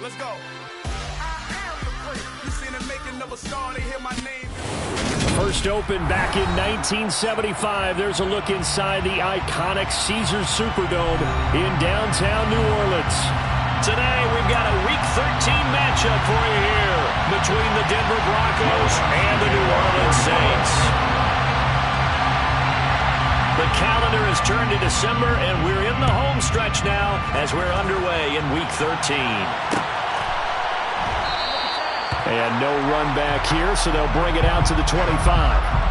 Let's go. I am the great. You seen him making of a star, they hear my name. First opened back in 1975. There's a look inside the iconic Caesars Superdome in downtown New Orleans. Today, we've got a Week 13 matchup for you here between the Denver Broncos and the New Orleans Saints. The calendar has turned to December, and we're in the home stretch now as we're underway in Week 13. And no run back here, so they'll bring it out to the 25.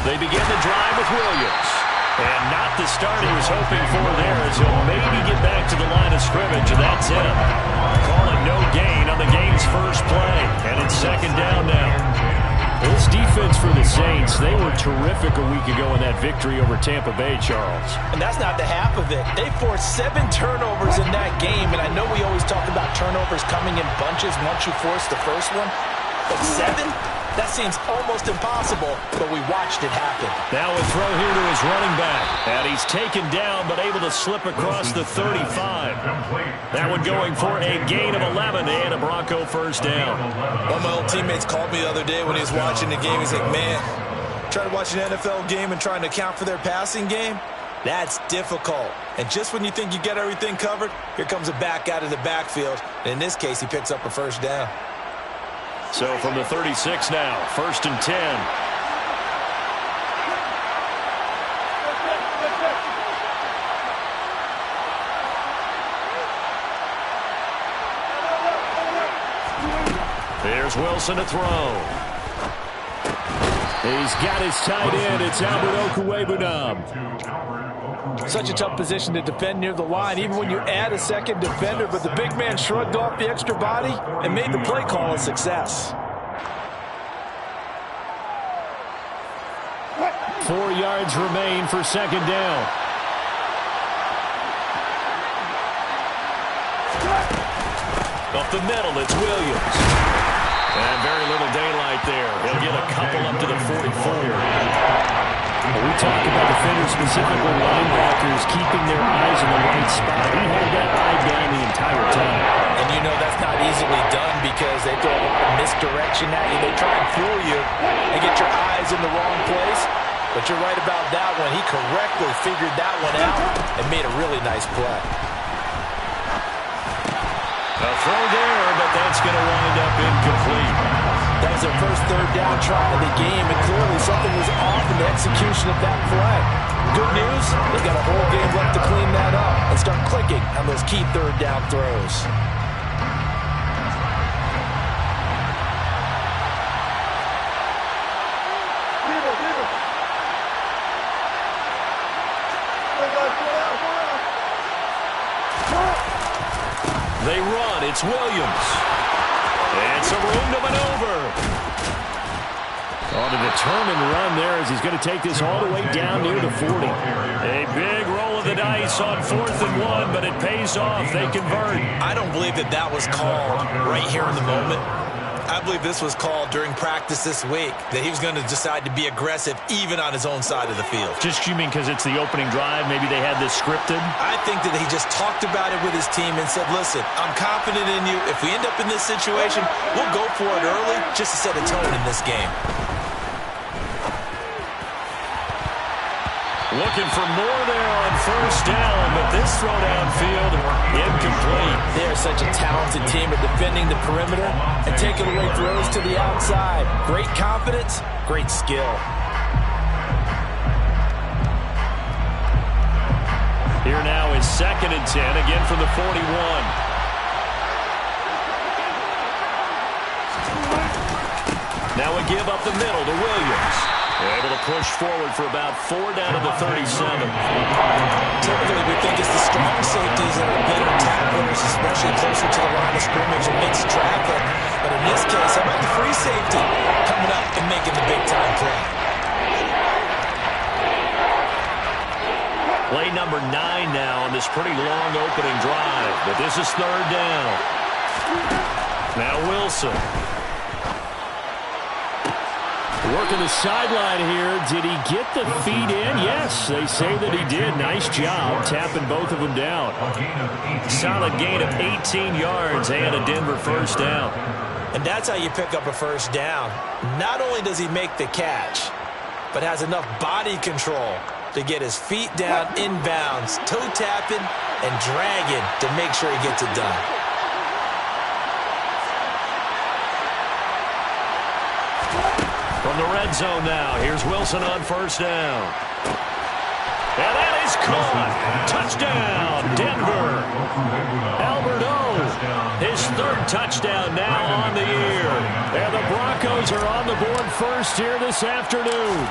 They begin the drive with Williams. And not the start he was hoping for there, as he'll maybe get back to the line of scrimmage, and that's it. Calling no gain on the game's first play, and it's second down now. This defense for the Saints, they were terrific a week ago in that victory over Tampa Bay, Charles. And that's not the half of it. They forced 7 turnovers in that game, and I know we always talk about turnovers coming in bunches once you force the first one, but 7? That seems almost impossible, but we watched it happen. Now a throw here to his running back. And he's taken down, but able to slip across the 35. That one going for a gain of 11 and a Bronco first down. One of my old teammates called me the other day when he was watching the game. He's like, man, trying to watch an NFL game and trying to account for their passing game? That's difficult. And just when you think you get everything covered, here comes a back out of the backfield. And in this case, he picks up a first down. So from the 36 now, 1st and 10. There's Wilson to throw. He's got his tight end. It's Albert Okwuegbunam. Such a tough position to defend near the line, even when you add a second defender, but the big man shrugged off the extra body and made the play call a success. 4 yards remain for second down. Up the middle, it's Williams. And very little daylight there. He'll get a couple up to the 44. We talk about defenders, specifically linebackers, keeping their eyes in the right spot. He had that eye down the entire time. And you know that's not easily done because they throw a lot of misdirection at you. They try and fool you and get your eyes in the wrong place. But you're right about that one. He correctly figured that one out and made a really nice play. A throw there, but that's going to wind up incomplete. That was their first third down try of the game, and clearly something was off in the execution of that play. Good news, they've got a whole game left to clean that up and start clicking on those key third down throws. They run. It's Williams. And some room to maneuver. On a determined run there as he's going to take this all the way down near the 40. A big roll of the dice on 4th and 1, but it pays off. They convert. I don't believe that that was called right here in the moment. I believe this was called during practice this week, that he was going to decide to be aggressive even on his own side of the field. Just you mean because it's the opening drive? Maybe they had this scripted? I think that he just talked about it with his team and said, listen, I'm confident in you. If we end up in this situation, we'll go for it early just to set a tone in this game. Looking for more there on first down, but this throw downfield, incomplete. They are such a talented team at defending the perimeter and taking away throws to the outside. Great confidence, great skill. Here now is 2nd and 10, again from the 41. Now a give up the middle to Williams. Able to push forward for about 4 down to the 37. Typically, we think it's the strong safeties that are better tacklers, especially closer to the line of scrimmage, amidst this pretty long opening drive, but this is third down. Now Wilson. Working the sideline here. Did he get the feet in? Yes, they say that he did. Nice job tapping both of them down. Solid gain of 18 yards and a Denver first down. And that's how you pick up a first down. Not only does he make the catch, but has enough body control to get his feet down inbounds, toe tapping and dragging to make sure he gets it done. From the red zone now, here's Wilson on first down. And that is caught. Touchdown, Denver. Alberto, his third touchdown now on the year. And the Broncos are on the board first here this afternoon.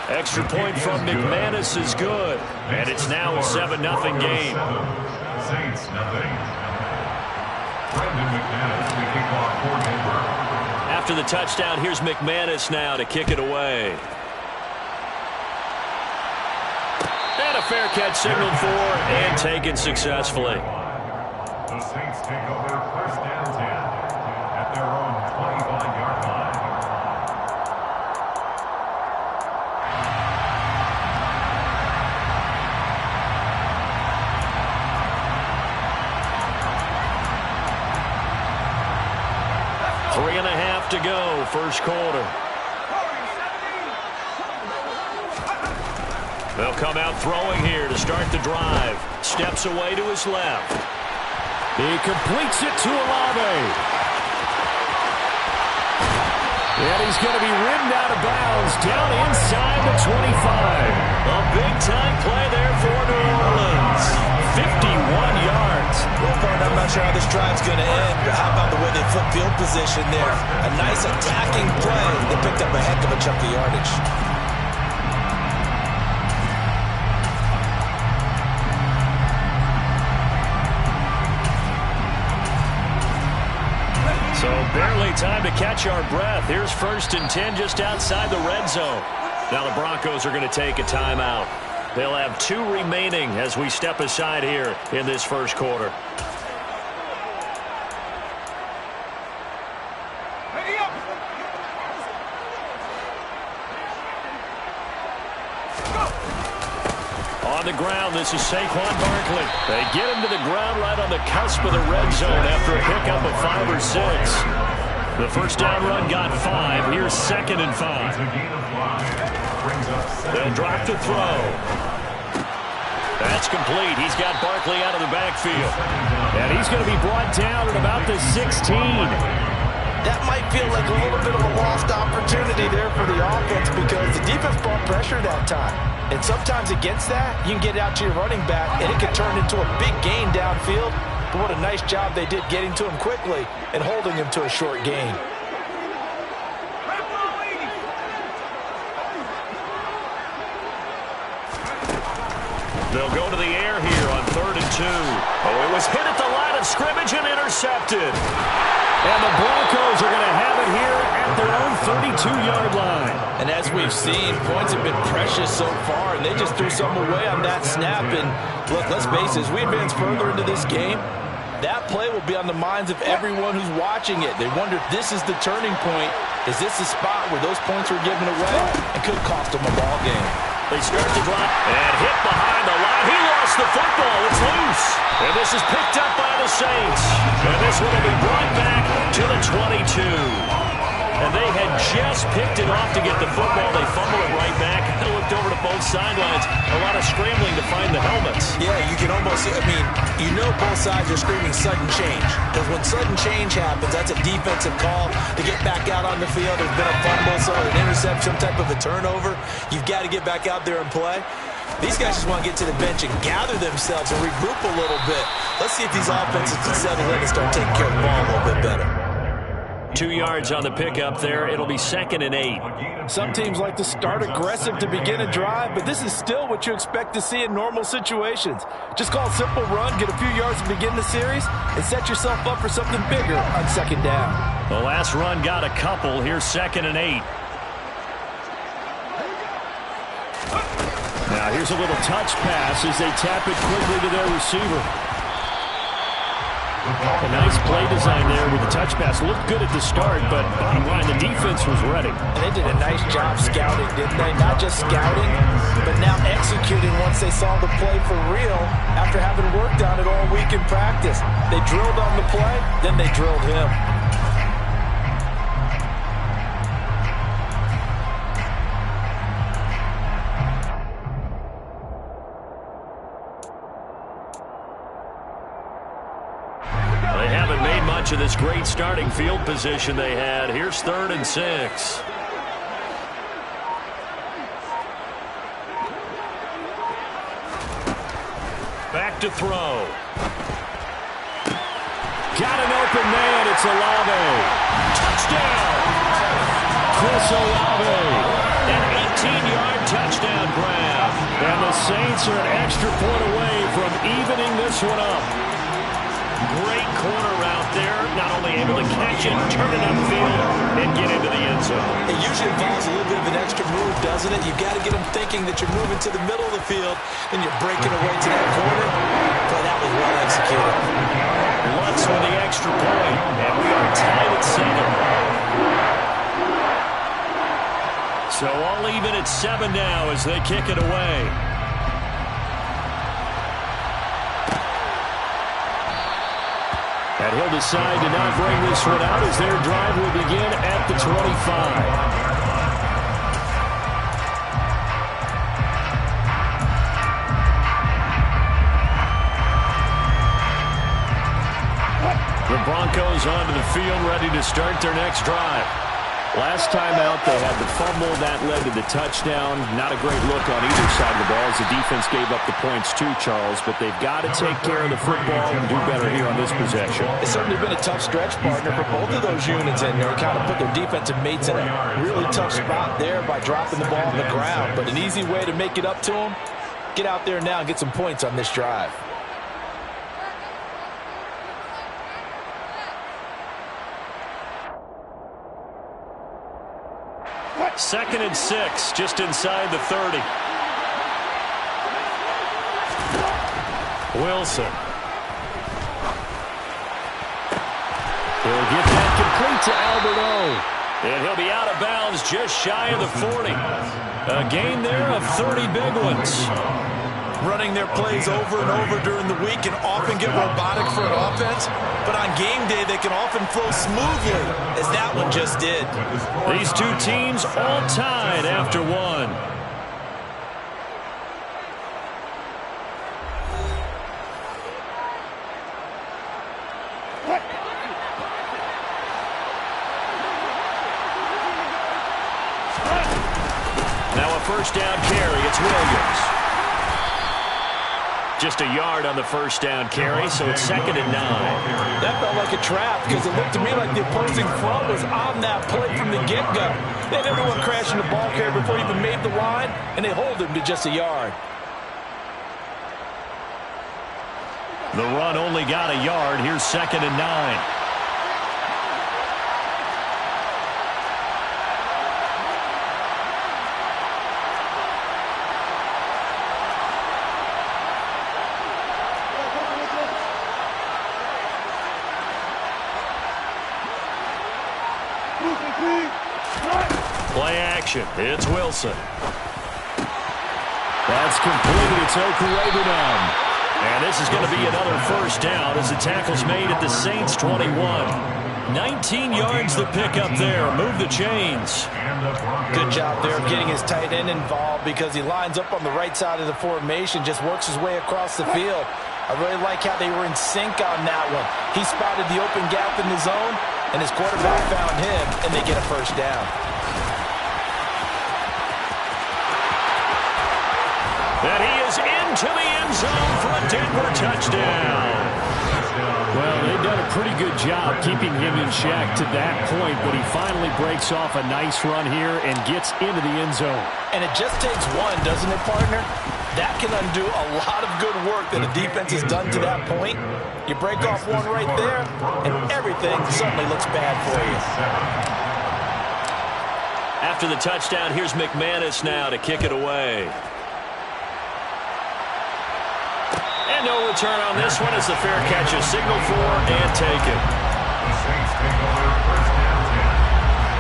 Extra point from McManus is good. And it's now a 7-0 game. Saints, nothing. After the touchdown, here's McManus now to kick it away. And a fair catch signaled for and taken successfully. The Saints take over first and 10 at their own 25-yard line. Three and a half to go, first quarter. They'll come out throwing here to start the drive. Steps away to his left. He completes it to Olave. And he's going to be ridden out of bounds down inside the 25. A big-time play there for New Orleans. 51 yards. Well, I'm not sure how this drive's going to end, but how about the way they flip field position there? A nice attacking play. They picked up a heck of a chunk of yardage. So barely time to catch our breath. Here's first and 10 just outside the red zone. Now the Broncos are going to take a timeout. They'll have 2 remaining as we step aside here in this first quarter. On the ground, this is Saquon Barkley. They get him to the ground right on the cusp of the red zone after a pickup of 5 or 6. The first down run got 5. Here's second and 5. They'll drop to throw. That's complete. He's got Barkley out of the backfield. And he's going to be brought down at about the 16. That might feel like a little bit of a lost opportunity there for the offense because the defense brought pressure that time. And sometimes against that, you can get out to your running back, and it can turn into a big gain downfield. But what a nice job they did getting to him quickly and holding him to a short gain. They'll go to the air here on 3rd and 2. Oh, it was hit at the line of scrimmage and intercepted. And the Broncos are going to have it here at their own 32-yard line. And as we've seen, points have been precious so far, and they just threw some away on that snap. And look, let's face it, as we advance further into this game, that play will be on the minds of everyone who's watching it. They wonder if this is the turning point. Is this the spot where those points were given away and could cost them a ball game? They start to drop and hit behind the line. He lost the football. It's loose. And this is picked up by the Saints. And this one will be brought back to the 22. And they had just picked it off to get the football. They fumble it right back. I looked over to both sidelines. A lot of scrambling to find the helmets. Yeah, you can almost, you know both sides are screaming sudden change. Because when sudden change happens, that's a defensive call to get back out on the field. There's been a fumble, so an interception, some type of a turnover. You've got to get back out there and play. These guys just want to get to the bench and gather themselves and regroup a little bit. Let's see if these offenses can settle in and start taking care of the ball a little bit better. 2 yards on the pickup there. It'll be 2nd and 8. Some teams like to start aggressive to begin a drive, but this is still what you expect to see in normal situations. Just call a simple run, get a few yards to begin the series, and set yourself up for something bigger on 2nd down. The last run got a couple. Here's 2nd and 8. Now Now here's a little touch pass as they tap it quickly to their receiver. A nice play design there with the touch pass. Looked good at the start, but bottom line, the defense was ready. And they did a nice job scouting, didn't they? Not just scouting, but now executing once they saw the play for real after having worked on it all week in practice. They drilled on the play, then they drilled him. Of this great starting field position they had. Here's 3rd and 6. Back to throw. Got an open man. It's Olave. Touchdown. Chris Olave. An 18-yard touchdown grab. And the Saints are an extra point away from evening this one up. Great corner route there. Not only able to catch it, turn it upfield, and get into the end zone. It usually involves a little bit of an extra move, doesn't it? You've got to get them thinking that you're moving to the middle of the field, and you're breaking away to that corner. But that was well executed. Lutz with the extra point, and we are tied at 7. So all even at 7 now as they kick it away. And he'll decide to not bring this one out as their drive will begin at the 25. The Broncos onto the field, ready to start their next drive. Last time out, they had the fumble. That led to the touchdown. Not a great look on either side of the ball as the defense gave up the points too, Charles. But they've got to take care of the football and do better here on this possession. It's certainly been a tough stretch, partner, for both of those units in there. Kind of put their defensive mates in a really tough spot there by dropping the ball on the ground. But an easy way to make it up to them, get out there now and get some points on this drive. 2nd and 6, just inside the 30. Wilson. He'll get that complete to Alberto. And he'll be out of bounds just shy of the 40. A gain there of 30 big ones. Running their plays over and over during the week can often get robotic for an offense, but on game day they can often flow smoothly, as that one just did. These two teams all tied after one. Now a first down carry. It's Williams. Just a yard on the first down carry, so it's 2nd and 9. That felt like a trap because it looked to me like the opposing front was on that play from the get-go. They had everyone crashing the ball carrier before he even made the line, and they hold him to just a yard. The run only got a yard. Here's 2nd and 9. Play action. It's Wilson. That's completed. It's Okurebunom. And this is going to be another first down as the tackle's made at the Saints 21. 19 yards the pickup there. Move the chains. Good job there of getting his tight end involved because he lines up on the right side of the formation, just works his way across the field. I really like how they were in sync on that one. He spotted the open gap in the zone, and his quarterback found him, and they get a first down. And he is into the end zone for a Denver touchdown. Well, they've done a pretty good job keeping him in check to that point, but he finally breaks off a nice run here and gets into the end zone. And it just takes one, doesn't it, partner? That can undo a lot of good work that the defense has done to that point. You break off one right there, and everything suddenly looks bad for you. After the touchdown, here's McManus now to kick it away. And no return on this one as the fair catch is signaled for and taken. The Saints take over first down 10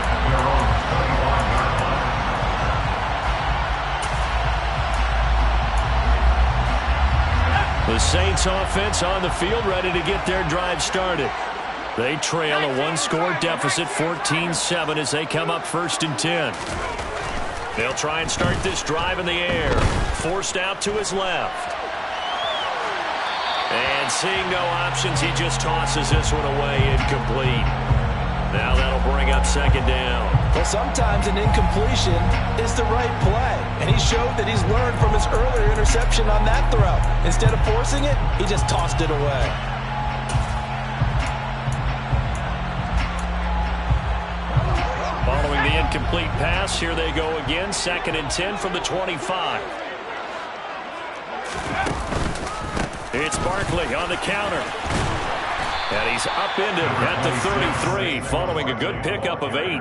at their own 21-yard line. The Saints offense on the field ready to get their drive started. They trail a one-score deficit, 14-7, as they come up 1st and 10. They'll try and start this drive in the air. Forced out to his left. And seeing no options, he just tosses this one away, incomplete. Now that'll bring up 2nd down. Well, sometimes an incompletion is the right play. And he showed that he's learned from his earlier interception on that throw. Instead of forcing it, he just tossed it away. Following the incomplete pass, here they go again. 2nd and 10 from the 25. It's Barkley on the counter. And he's upended at the 33, following a good pickup of 8.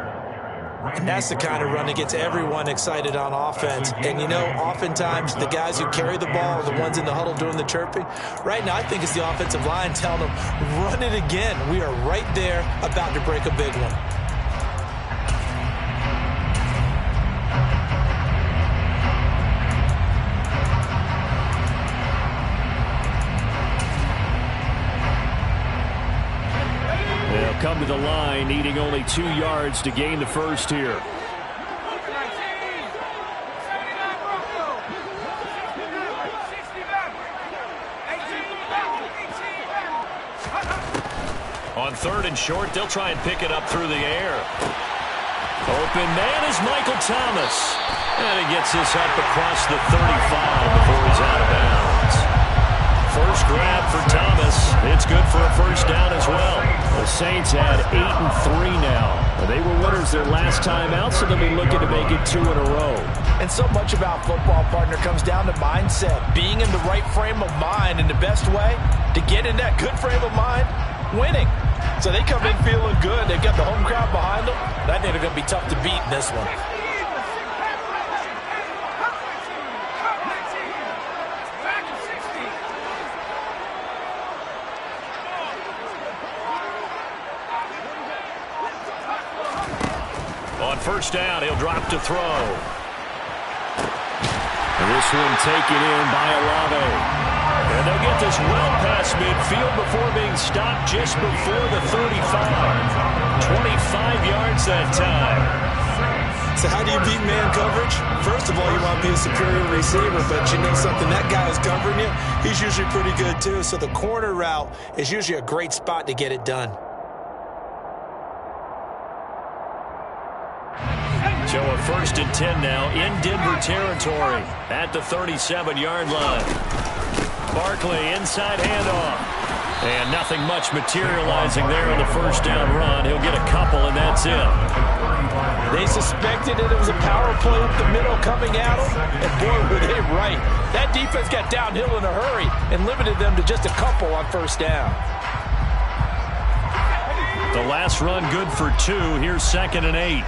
And that's the kind of run that gets everyone excited on offense. And, you know, oftentimes the guys who carry the ball are the ones in the huddle doing the chirping. Right now, I think it's the offensive line telling them, run it again. We are right there about to break a big one. They'll come to the line, needing only 2 yards to gain the first here. On 3rd and short, they'll try and pick it up through the air. Open man is Michael Thomas. And he gets this up across the 35 before he's out of bounds. First grab for Thomas. It's good for a 1st down as well. The Saints had 8 and 3 now. They were winners their last time out, so they'll be looking to make it 2 in a row. And so much about football, partner, comes down to mindset. Being in the right frame of mind, and the best way to get in that good frame of mind, winning. So they come in feeling good. They've got the home crowd behind them. And I think they're going to be tough to beat in this one. On 1st down, he'll drop to throw. And this one taken in by Olave. And they'll get this well past midfield before being stopped just before the 35. 25 yards that time. So how do you beat man coverage? First of all, you want to be a superior receiver, but you know something, that guy who's covering you, he's usually pretty good too. So the corner route is usually a great spot to get it done. So a 1st and 10 now in Denver territory at the 37-yard line. Barkley inside handoff. And nothing much materializing there on the 1st down run. He'll get a couple, and that's it. They suspected that it was a power play up the middle coming at them, and boy, were they right. That defense got downhill in a hurry and limited them to just a couple on 1st down. The last run good for 2. Here's 2nd and 8.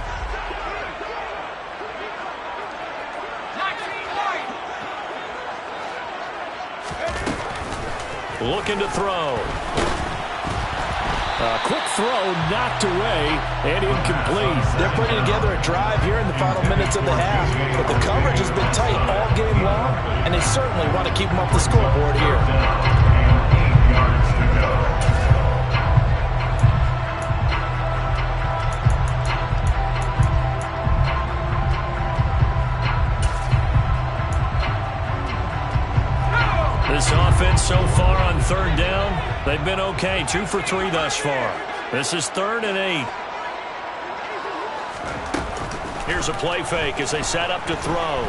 Looking to throw. A quick throw knocked away and incomplete. They're putting together a drive here in the final minutes of the half, but the coverage has been tight all game long, and they certainly want to keep them off the scoreboard here. 8 yards to go. This offense so far on 3rd down, they've been okay. 2 for 3 thus far. This is 3rd and 8. Here's a play fake as they set up to throw.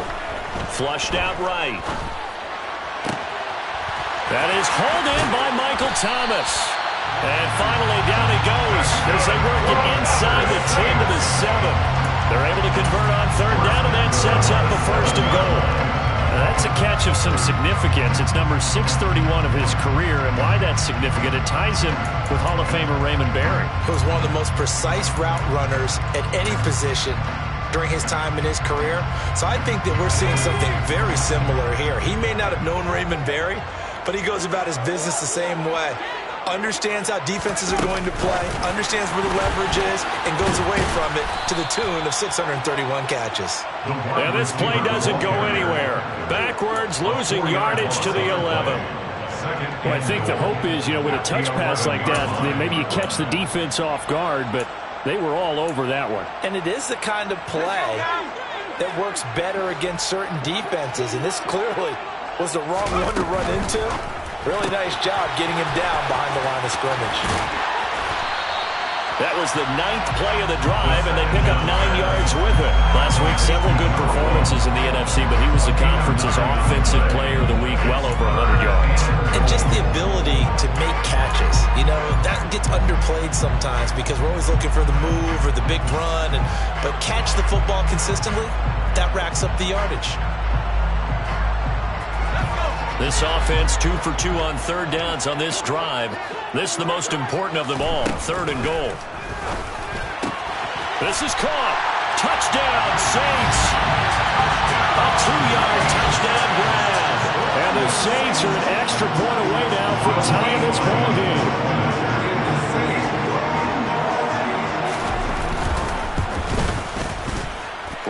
Flushed out right. That is hauled in by Michael Thomas. And finally down he goes as they work it inside the 10 to the 7. They're able to convert on 3rd down, and that sets up a 1st and goal. That's a catch of some significance. It's number 631 of his career, and why that's significant, it ties him with Hall of Famer Raymond Berry. He was one of the most precise route runners at any position during his time in his career. So I think that we're seeing something very similar here. He may not have known Raymond Berry, but he goes about his business the same way. Understands how defenses are going to play, understands where the leverage is, and goes away from it to the tune of 631 catches. And this play doesn't go anywhere. Backwards, losing yardage to the 11. Well, I think the hope is, with a touch pass like that, maybe you catch the defense off guard, but they were all over that one. And it is the kind of play that works better against certain defenses, and this clearly was the wrong one to run into. Really nice job getting him down behind the line of scrimmage. That was the 9th play of the drive, and they pick up 9 yards with it. Last week, several good performances in the NFC, but he was the conference's offensive player of the week, well over 100 yards. And just the ability to make catches. That gets underplayed sometimes because we're always looking for the move or the big run. But catch the football consistently, that racks up the yardage. This offense 2 for 2 on third downs on this drive. This is the most important of them all, 3rd and goal. This is caught. Touchdown, Saints. A 2-yard touchdown grab. And the Saints are an extra point away now from tying this ball game.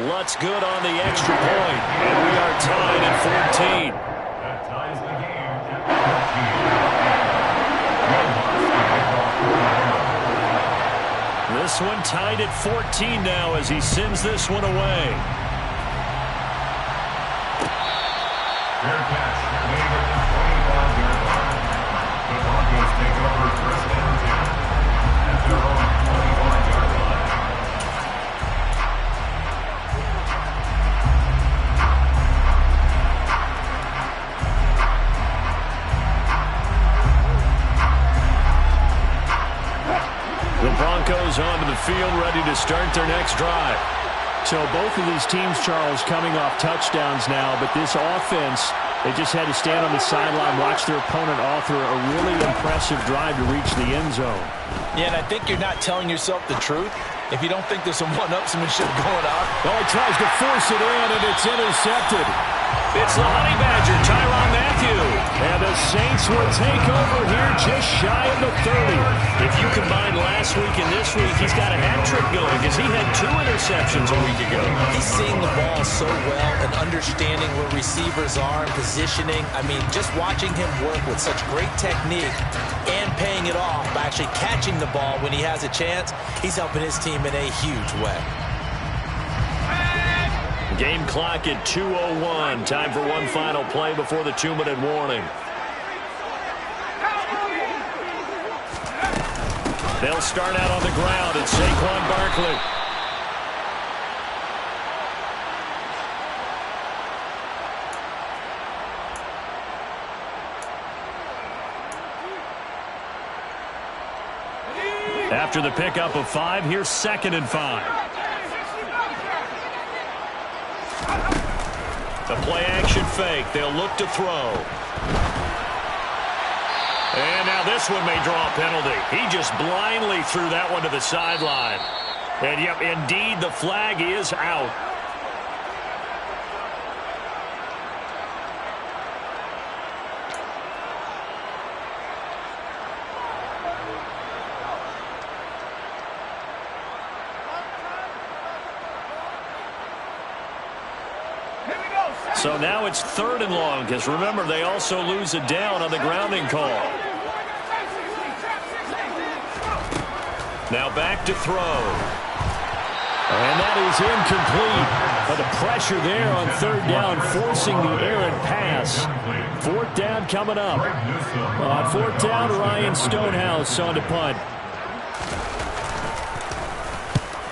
Lutz good on the extra point. And we are tied at 14. That ties the game at 14. This one tied at 14 now as he sends this one away. Fair catch. Made at the 25-yard line. The Broncos take over 1st and 10 at their own 25-yard line. The Broncos onto the field, ready to start their next drive. So both of these teams, Charles, coming off touchdowns now, but this offense, they just had to stand on the sideline, watch their opponent author a really impressive drive to reach the end zone. Yeah, and I think you're not telling yourself the truth if you don't think there's some one-upsmanship going on. Oh, he tries to force it in, and it's intercepted. It's the Honey Badger, Tyrann Mathieu. And the Saints will take over here just shy of the 30. If you combine last week and this week, he's got a hat trick going because he had 2 interceptions a week ago. He's seeing the ball so well and understanding where receivers are and positioning. I mean, just watching him work with such great technique and paying it off by actually catching the ball when he has a chance, he's helping his team in a huge way. Game clock at 2:01. Time for one final play before the 2-minute warning. They'll start out on the ground. It's Saquon Barkley. After the pickup of 5, here's 2nd and 5. The play-action fake. They'll look to throw. And now this one may draw a penalty. He just blindly threw that one to the sideline. And, yep, indeed, the flag is out. So now it's 3rd and long, because remember, they also lose a down on the grounding call. Now back to throw. And that is incomplete. But the pressure there on 3rd down, forcing the errant pass. 4th down coming up. On 4th down, Ryan Stonehouse on to punt.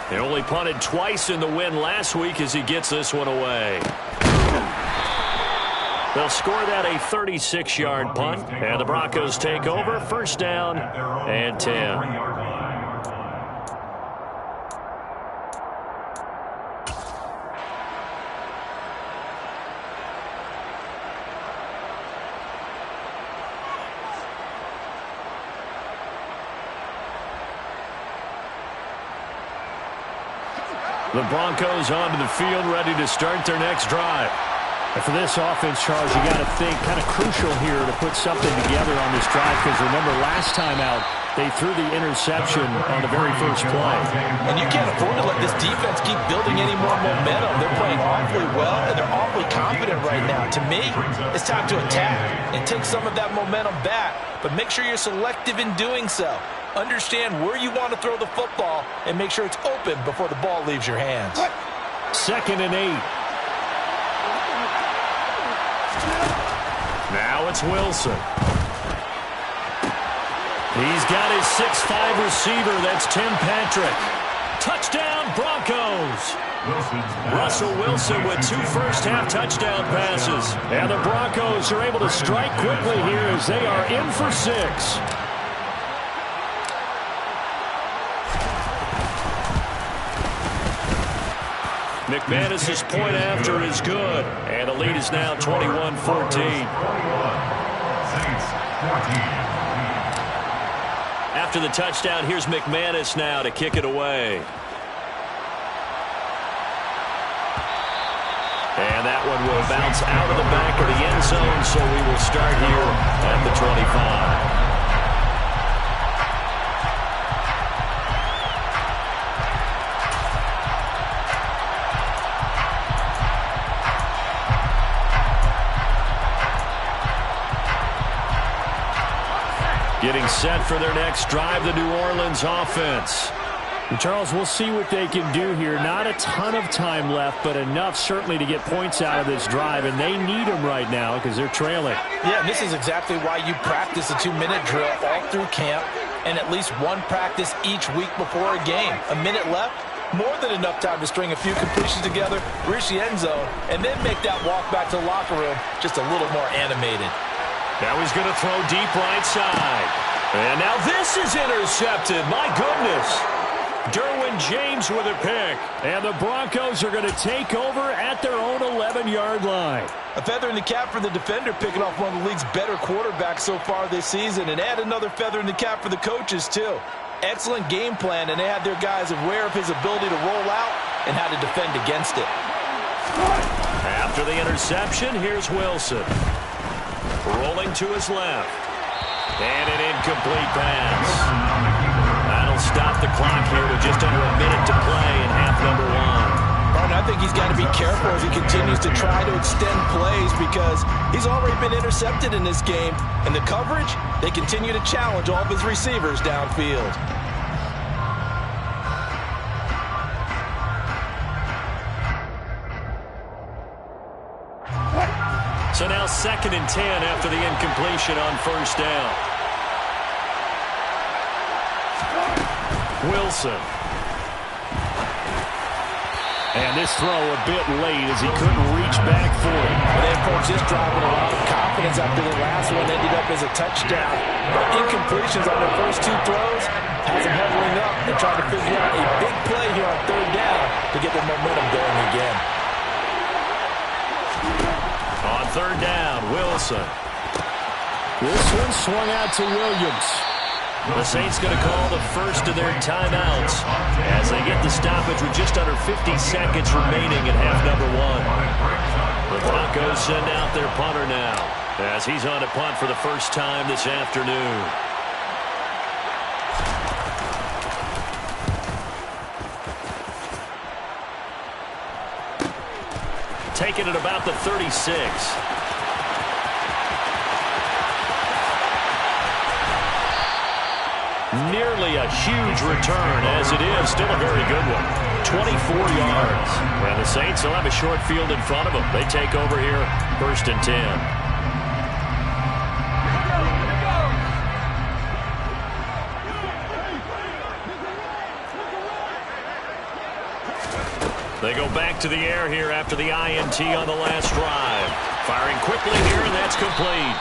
They only punted twice in the win last week as he gets this one away. They'll score that a 36-yard punt, and the Broncos take over, 1st down and 10. The Broncos onto the field, ready to start their next drive. And for this offense, Charles, you got to think kind of crucial here to put something together on this drive, because remember last time out, they threw the interception on the very first play. And you can't afford to let this defense keep building any more momentum. They're playing awfully well, and they're awfully confident right now. To me, it's time to attack and take some of that momentum back. But make sure you're selective in doing so. Understand where you want to throw the football and make sure it's open before the ball leaves your hands. 2nd and 8. Now it's Wilson. He's got his 6'5" receiver. That's Tim Patrick. Touchdown, Broncos. Russell Wilson with 2 first-half touchdown passes. And the Broncos are able to strike quickly here as they are in for 6. McManus's point after is good. And the lead is now 21-14. After the touchdown, here's McManus now to kick it away. And that one will bounce out of the back of the end zone, so we will start here at the 25. Getting set for their next drive, the New Orleans offense. And Charles, we'll see what they can do here. Not a ton of time left, but enough certainly to get points out of this drive, and they need them right now because they're trailing. Yeah, this is exactly why you practice a 2-minute drill all through camp and at least one practice each week before a game. A minute left, more than enough time to string a few completions together, reach the end zone, and then make that walk back to the locker room just a little more animated. Now he's going to throw deep right side. And now this is intercepted. My goodness. Derwin James with a pick. And the Broncos are going to take over at their own 11-yard line. A feather in the cap for the defender, picking off one of the league's better quarterbacks so far this season. And add another feather in the cap for the coaches, too. Excellent game plan, and they had their guys aware of his ability to roll out and how to defend against it. After the interception, here's Wilson. Rolling to his left. And an incomplete pass. That'll stop the clock here with just under a minute to play in half number 1. I think he's got to be careful as he continues to try to extend plays because he's already been intercepted in this game. And the coverage, they continue to challenge all of his receivers downfield. So now 2nd and 10 after the incompletion on first down. Wilson. And this throw a bit late as he couldn't reach back for it. They approached this drive with a lot of confidence after the last one ended up as a touchdown. But incompletions on their first 2 throws has them huddling up and trying to figure out a big play here on 3rd down to get the momentum going again. On 3rd down, Wilson. This one swung out to Williams. The Saints going to call the first of their timeouts as they get the stoppage with just under 50 seconds remaining in half number 1. The Broncos send out their punter now as he's on to punt for the first time this afternoon. Taking it about the 36. Nearly a huge return, as it is still a very good one. 24 yards. And the Saints will have a short field in front of them. They take over here, 1st and 10. They go back to the air here after the INT on the last drive. Firing quickly here, and that's complete.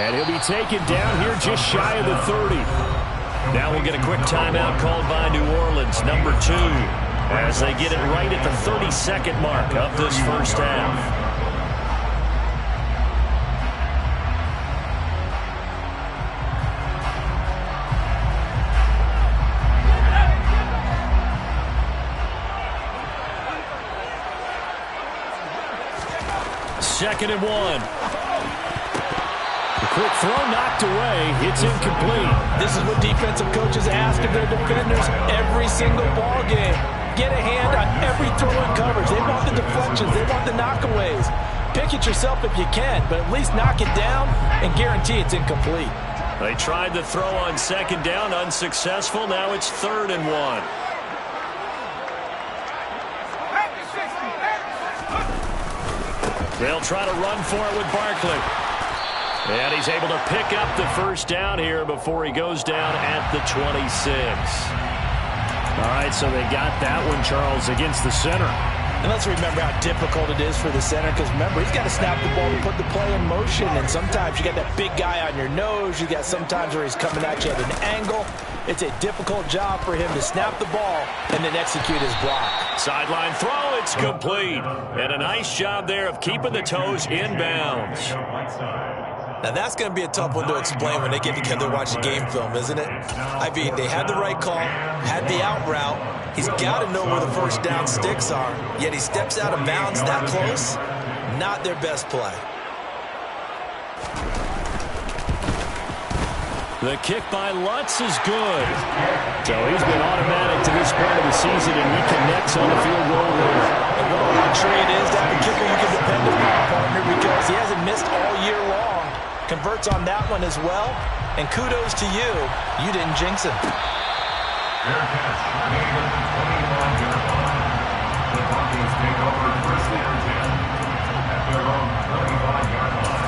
And he'll be taken down here just shy of the 30. Now we'll get a quick timeout called by New Orleans, number 2, as they get it right at the 30-second mark of this first half. 2nd and 1. The quick throw knocked away. It's incomplete. This is what defensive coaches ask of their defenders every single ball game. Get a hand on every throw and coverage. They want the deflections. They want the knockaways. Pick it yourself if you can, but at least knock it down and guarantee it's incomplete. They tried the throw on 2nd down, unsuccessful. Now it's 3rd and 1. They'll try to run for it with Barkley. And he's able to pick up the 1st down here before he goes down at the 26. All right, so they got that one, Charles, against the center. And let's remember how difficult it is for the center, because remember, he's got to snap the ball to put the play in motion, and sometimes you got that big guy on your nose. You got sometimes where he's coming at you at an angle. It's a difficult job for him to snap the ball and then execute his block. Sideline throw, it's complete. And a nice job there of keeping the toes in bounds. Now, that's going to be a tough one to explain when they get together and watch the game film, isn't it? I mean, they had the right call, had the out route. He's got to know where the 1st down sticks are, yet he steps out of bounds that close. Not their best play. The kick by Lutz is good. So he's been automatic to this point of the season, and he connects on the field goal there. And what a luxury it is to have a kicker you can depend upon, partner, because he hasn't missed all year long. Converts on that one as well, and kudos to you. You didn't jinx him. Fair catch made at the 25-yard line. The Broncos take over 1st and 10 at their own 25-yard line.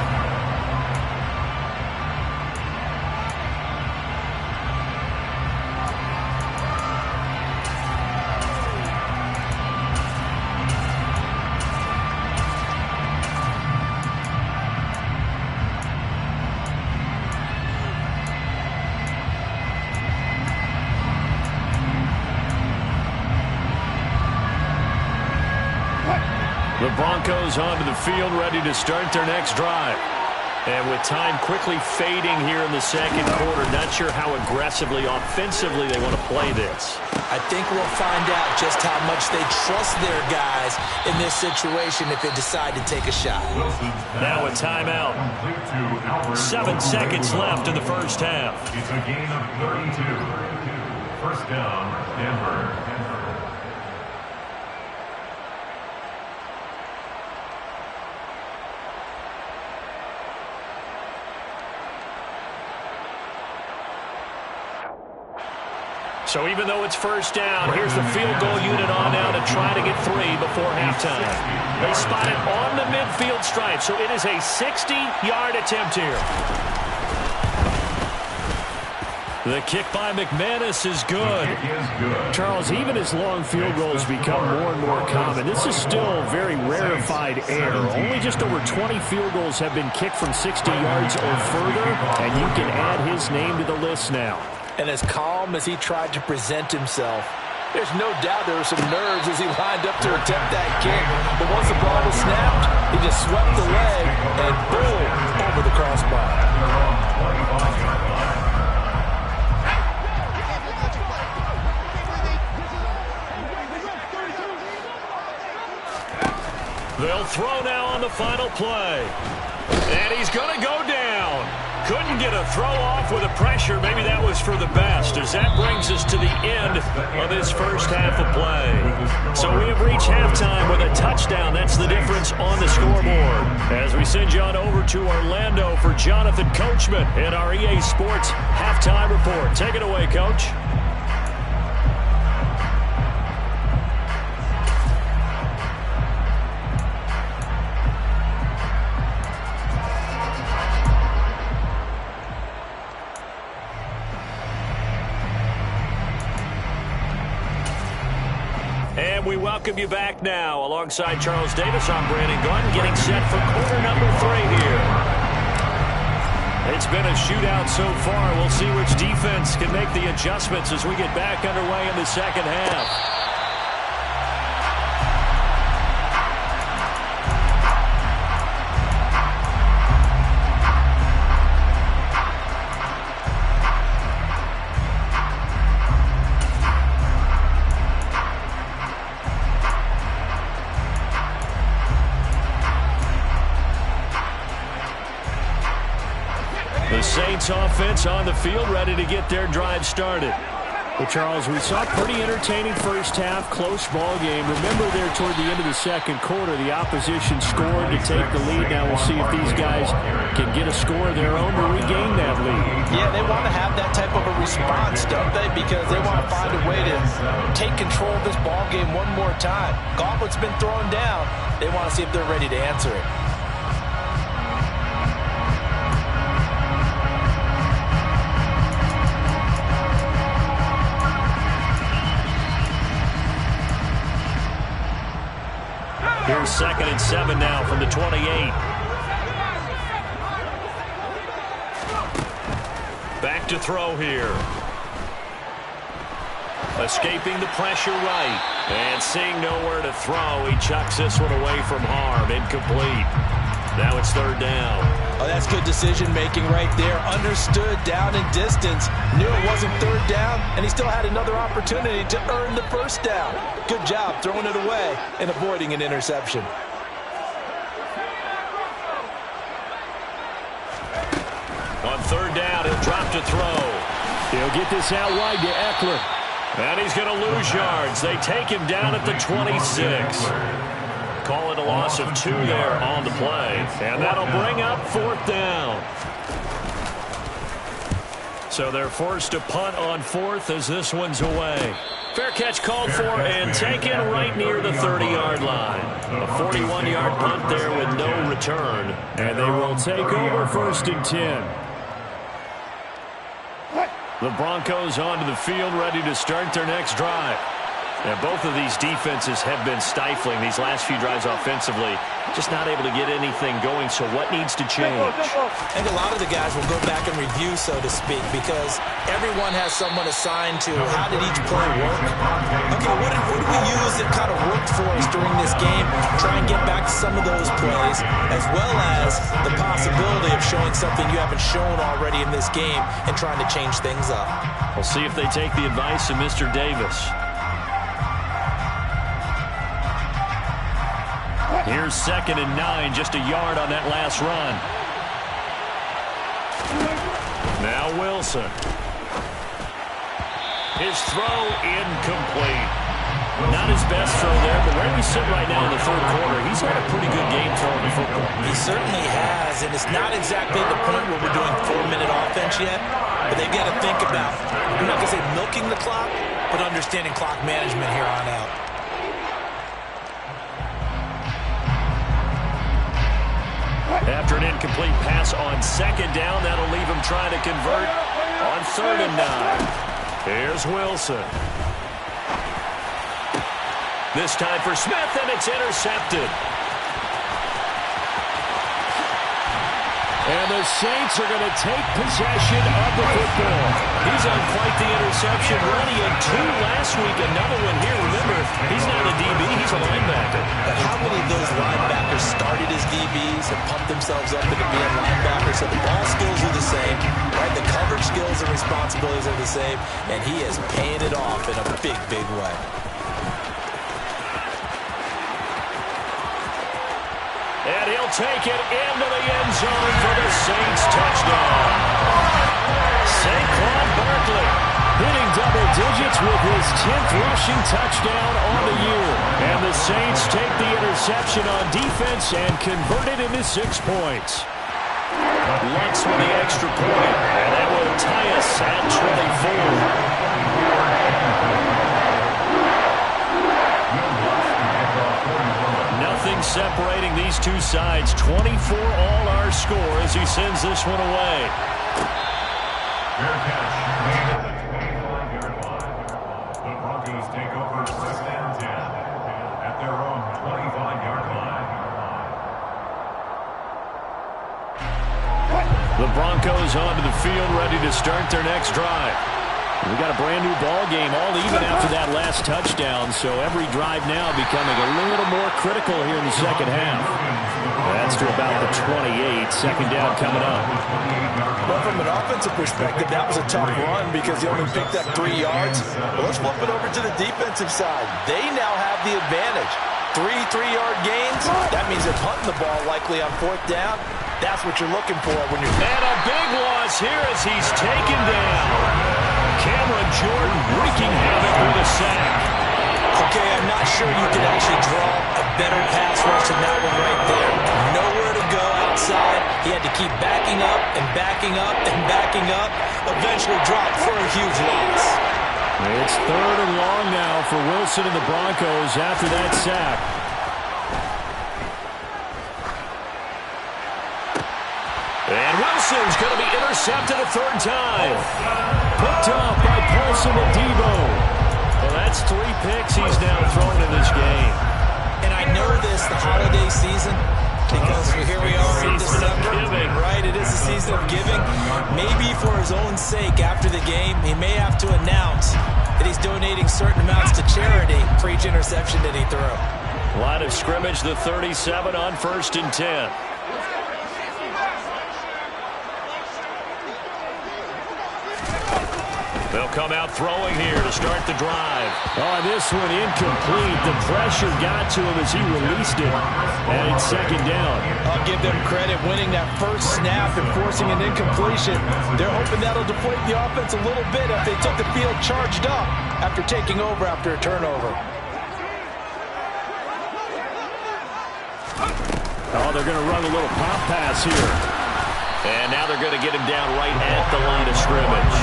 The Broncos onto the field, ready to start their next drive. And with time quickly fading here in the 2nd quarter, not sure how aggressively, offensively they want to play this. I think we'll find out just how much they trust their guys in this situation if they decide to take a shot. Now a timeout. 7 seconds left in the 1st half. It's a gain of 32. 1st down, Denver. So even though it's 1st down, here's the field goal unit on now to try to get 3 before halftime. They spot it on the midfield stripe, so it is a 60-yard attempt here. The kick by McManus is good. Charles, even as long field goals become more and more common, this is still very rarefied air. Only just over 20 field goals have been kicked from 60 yards or further, and you can add his name to the list now. And as calm as he tried to present himself, there's no doubt there were some nerves as he lined up to attempt that kick. But once the ball was snapped, he just swept the leg and boom, over the crossbar. They'll throw now on the final play. And he's going to go down. Couldn't get a throw off with the pressure. Maybe that was for the best, as that brings us to the end of this 1st half of play. So we have reached halftime with a touchdown. That's the difference on the scoreboard. As we send you on over to Orlando for Jonathan Coachman in our EA Sports halftime report. Take it away, Coach. And we welcome you back now. Alongside Charles Davis, I'm Brandon Gunn, getting set for quarter number 3 here. It's been a shootout so far. We'll see which defense can make the adjustments as we get back underway in the 2nd half. Saints offense on the field, ready to get their drive started. Well, Charles, we saw a pretty entertaining first half, close ball game. Remember there toward the end of the second quarter, the opposition scored to take the lead. Now we'll see if these guys can get a score of their own to regain that lead. Yeah, they want to have that type of a response, don't they? Because they want to find a way to take control of this ball game one more time. Gauntlet's been thrown down. They want to see if they're ready to answer it. Here's 2nd and 7 now from the 28. Back to throw here. Escaping the pressure right. And seeing nowhere to throw, he chucks this one away from harm. Incomplete. Now it's 3rd down. Oh, that's good decision-making right there. Understood down and distance. Knew it wasn't 3rd down, and he still had another opportunity to earn the 1st down. Good job throwing it away and avoiding an interception. On 3rd down, he'll drop to throw. He'll get this out wide to Eckler. And he's going to lose yards. They take him down at the 26. Call it a loss of 2 there on the play. And that'll bring up 4th down. So they're forced to punt on 4th as this one's away. Fair catch called for and taken right near the 30-yard line. A 41-yard punt there with no return. And they will take over 1st and 10. The Broncos onto the field, ready to start their next drive. And both of these defenses have been stifling these last few drives offensively. Just not able to get anything going, so what needs to change? I think a lot of the guys will go back and review, so to speak, because everyone has someone assigned to how did each play work. Okay, what did we use that kind of worked for us during this game? Try and get back to some of those plays, as well as the possibility of showing something you haven't shown already in this game and trying to change things up. We'll see if they take the advice of Mr. Davis. Here's 2nd and 9, just a yard on that last run. Now Wilson. His throw incomplete. Not his best throw there, but where we sit right now in the 3rd quarter, he's had a pretty good game throwing the football. He certainly has, and it's not exactly the point where we're doing 4-minute offense yet, but they've got to think about, I'm not going to say milking the clock, but understanding clock management here on out. After an incomplete pass on 2nd down, that'll leave him trying to convert on 3rd and 9. Here's Wilson. This time for Smith, and it's intercepted. And the Saints are going to take possession of the football. He's on quite the interception run. He had 2 last week, another one here. Remember, he's not a DB, he's a linebacker. But how many of those linebackers started as DBs and pumped themselves up into being linebackers? So the ball skills are the same, right? The coverage skills and responsibilities are the same, and he is paying it off in a big, big way. And he'll take it into the end zone for the Saints touchdown. Saquon Barkley hitting double digits with his 10th rushing touchdown on the year. And the Saints take the interception on defense and convert it into 6 points. Lutz with the extra point, and that will tie us at 24. Nothing separating these two sides. 24 all our score as he sends this one away. Fair catch made at the 25-yard line. The Broncos take over 2nd and 10 at their own 25-yard line. The Broncos onto the field, ready to start their next drive. We got a brand new ball game, all even after that last touchdown, so every drive now becoming a little more critical here in the second half. That's to about the 28, 2nd down coming up. Well, from an offensive perspective, that was a tough run because he only picked up 3 yards. Well, let's flip it over to the defensive side. They now have the advantage. 3 3-yard gains. That means they're punting the ball likely on 4th down. That's what you're looking for when you're... And a big loss here as he's taken down. Cameron Jordan wreaking havoc with a sack. Okay, I'm not sure you could actually draw a better pass rush than that one right there. Nowhere to go outside. He had to keep backing up and backing up and backing up. Eventually dropped for a huge loss. It's 3rd and long now for Wilson and the Broncos after that sack. And Wilson's going to be intercepted a 3rd time. Picked off by Paulson and Debo. Well, that's 3 picks he's now thrown in this game. And I know this, the holiday season, because here we are in December, right? It is the season of giving. Maybe for his own sake after the game, he may have to announce that he's donating certain amounts to charity for each interception that he threw. Line of scrimmage, the 37 on 1st and 10. They'll come out throwing here to start the drive. Oh, this one incomplete. The pressure got to him as he released it. And it's 2nd down. I'll give them credit winning that first snap and forcing an incompletion. They're hoping that'll deflate the offense a little bit if they took the field charged up after taking over after a turnover. Oh, they're going to run a little pop pass here. And now they're going to get him down right at the line of scrimmage.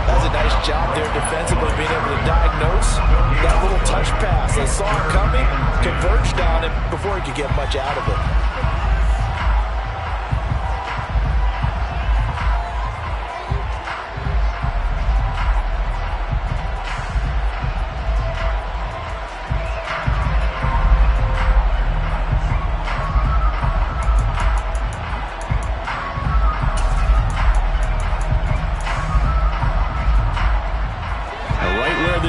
That's a nice job there defensively, being able to diagnose that little touch pass. They saw it coming, converged on it before he could get much out of it.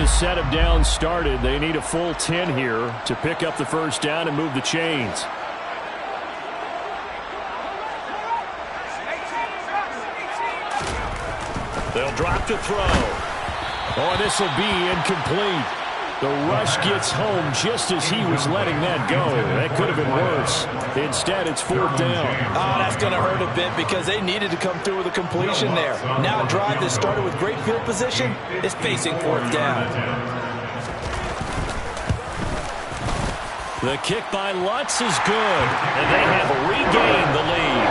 Set of downs started. They need a full 10 here to pick up the 1st down and move the chains. They'll drop to throw. Oh, this will be incomplete. The rush gets home just as he was letting that go. That could have been worse. Instead, it's 4th down. Oh, that's going to hurt a bit because they needed to come through with a completion there. Now a drive that started with great field position is facing 4th down. The kick by Lutz is good, and they have regained the lead.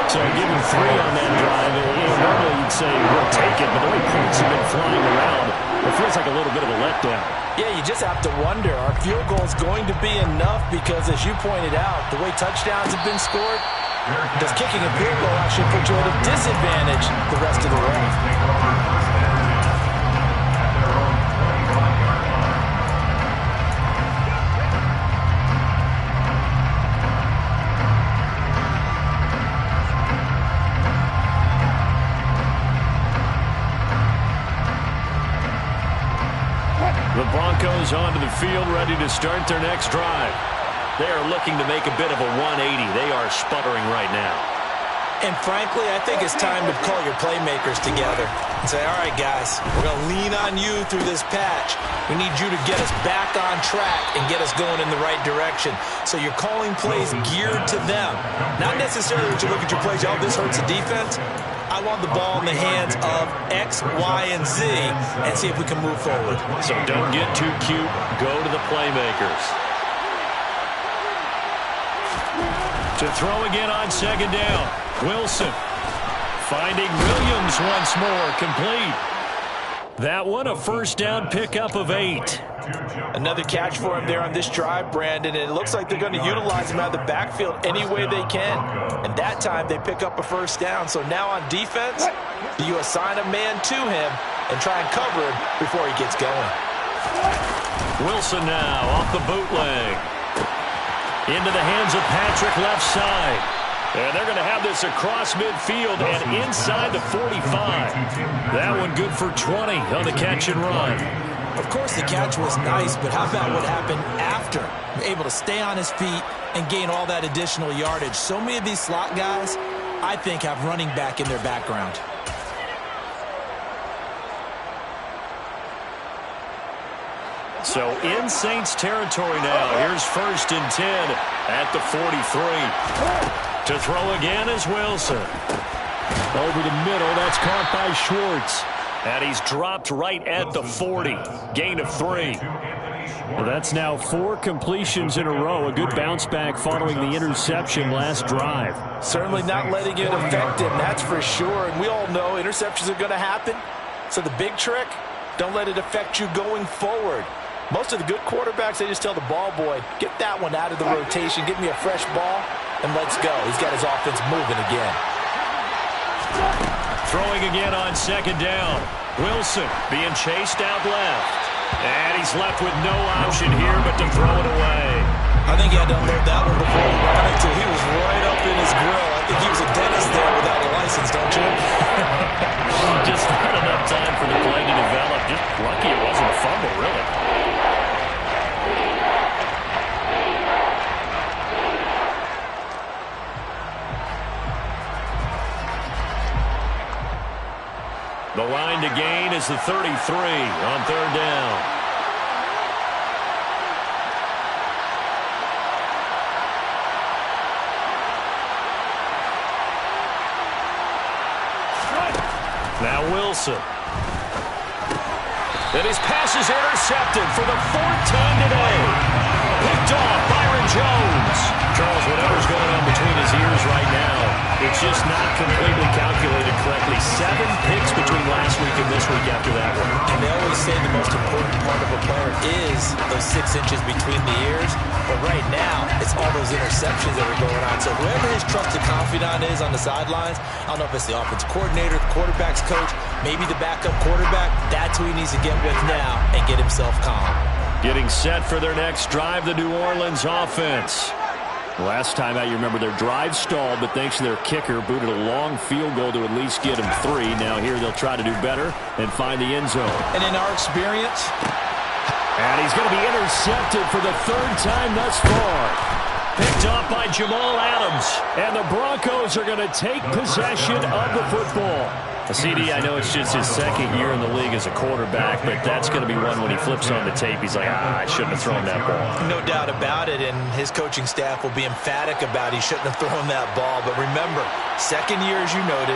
So give him 3 on that drive. Normally you'd say we'll take it, but the way points have been flying around, it feels like a little bit of a letdown. Yeah, you just have to wonder, are field goals going to be enough? Because as you pointed out, the way touchdowns have been scored, does kicking a field goal actually put you at a disadvantage the rest of the way? The Broncos onto the field, ready to start their next drive. They are looking to make a bit of a 180. They are sputtering right now. And frankly, I think it's time to call your playmakers together and say, all right, guys, we're going to lean on you through this patch. We need you to get us back on track and get us going in the right direction. So you're calling plays geared to them. Not necessarily that you look at your plays, oh, this hurts the defense. I want the ball in the hands of X, Y, and Z and see if we can move forward. So don't get too cute. Go to the playmakers. To throw again on 2nd down. Wilson finding Williams once more, complete. That one a 1st down pickup of 8. Another catch for him there on this drive, Brandon, and it looks like they're going to utilize him out of the backfield any way they can. And that time they pick up a 1st down. So now on defense, do you assign a man to him and try and cover him before he gets going? Wilson now off the bootleg. Into the hands of Patrick left side. And they're going to have this across midfield and inside the 45. That one good for 20 on the catch and run. Of course, the catch was nice, but how about what happened after? Able to stay on his feet and gain all that additional yardage. So many of these slot guys, I think, have running back in their background. So in Saints territory now. Here's 1st and 10 at the 43. To throw again is Wilson. Over the middle, that's caught by Schwartz. And he's dropped right at the 40. Gain of 3. Well, that's now 4 completions in a row. A good bounce back following the interception last drive. Certainly not letting it affect him, that's for sure. And we all know interceptions are going to happen. So the big trick, don't let it affect you going forward. Most of the good quarterbacks, they just tell the ball boy, get that one out of the rotation, give me a fresh ball, and let's go. He's got his offense moving again. Throwing again on 2nd down. Wilson being chased out left. And he's left with no option here but to throw it away. I think he had to unload that one before he ran it, he was right up in his grill. I think he was a dentist there without a license, don't you? Just not enough time for the play to develop. Just lucky it wasn't a fumble, really. The line to gain is the 33 on 3rd down. Now Wilson. And his pass is intercepted for the 4th time today. Picked off Byron Jones. Charles, whatever's going on between his ears right now, it's just not completely calculated correctly. 7 picks between last week and this week after that one. And they always say the most important part of a player is those 6 inches between the ears. But right now, it's all those interceptions that are going on. So whoever his trusted confidant is on the sidelines, I don't know if it's the offensive coordinator, the quarterback's coach, maybe the backup quarterback, that's who he needs to get with now and get himself calm. Getting set for their next drive, the New Orleans offense. Last time out, you remember their drive stalled, but thanks to their kicker, booted a long field goal to at least get him 3. Now here they'll try to do better and find the end zone. And in our experience, and he's going to be intercepted for the 3rd time thus far. Picked off by Jamal Adams. And the Broncos are going to take possession of the football. CD, I know it's just his 2nd year in the league as a quarterback, but that's going to be one when he flips on the tape, he's like, I shouldn't have thrown that ball. No doubt about it, and his coaching staff will be emphatic about he shouldn't have thrown that ball. But remember, 2nd year, as you noted,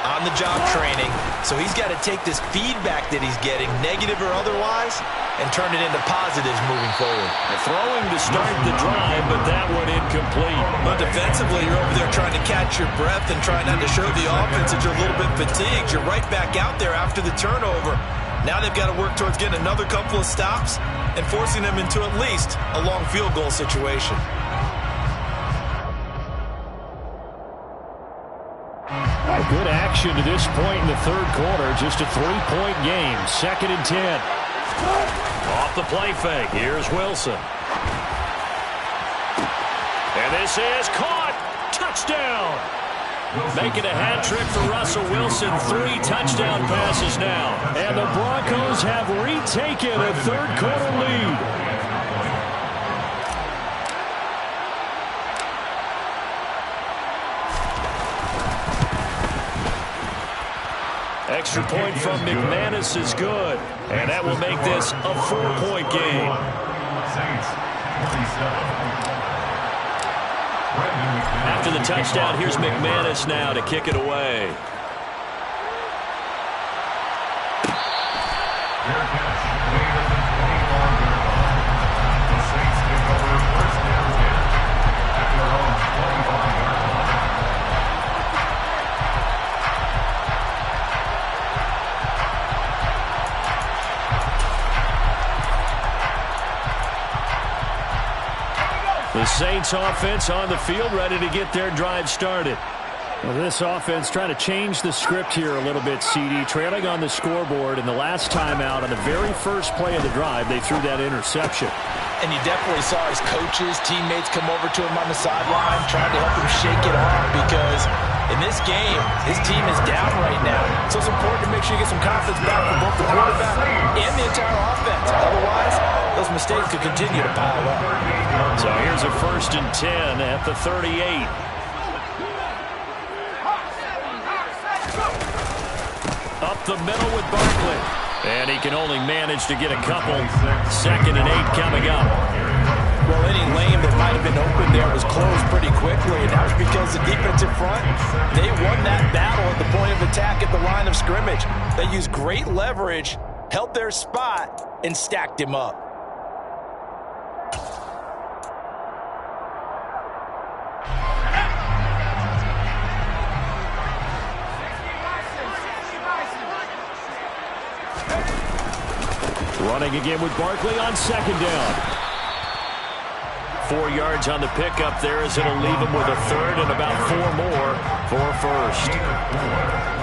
on-the-job training, so he's got to take this feedback that he's getting, negative or otherwise, and turn it into positives moving forward. Throwing to start the drive, but that one incomplete. But defensively, you're over there trying to catch your breath and trying not to show the offense that you're a little bit fatigued. You're right back out there after the turnover. Now they've got to work towards getting another couple of stops and forcing them into at least a long field goal situation. Good action to this point in the 3rd quarter. Just a 3-point game. 2nd and 10. Off the play fake. Here's Wilson. And this is caught. Touchdown. Making a hat trick for Russell Wilson. 3 touchdown passes now. And the Broncos have retaken a 3rd quarter lead. Extra point from McManus is good. And that will make this a 4-point game. After the touchdown, here's McManus now to kick it away. The Saints take over 1st and 10 at their own 25-yard line. The Saints offense on the field, ready to get their drive started. Well, this offense trying to change the script here a little bit, CD. Trailing on the scoreboard, and the last time out on the very first play of the drive, they threw that interception. And you definitely saw his coaches, teammates come over to him on the sideline, trying to help him shake it off, because in this game, his team is down right now. So it's important to make sure you get some confidence back from both the quarterback and the entire offense. Otherwise, those mistakes could continue to pile up. So here's a 1st and 10 at the 38. Up the middle with Barkley. And he can only manage to get a couple. 2nd and 8 coming up. Well, any lane that might have been open there was closed pretty quickly, and that was because the defensive front, they won that battle at the point of attack at the line of scrimmage. They used great leverage, held their spot, and stacked him up. Running again with Barkley on 2nd down. 4 yards on the pickup there as it'll leave him with a 3rd and about 4 more for 1st.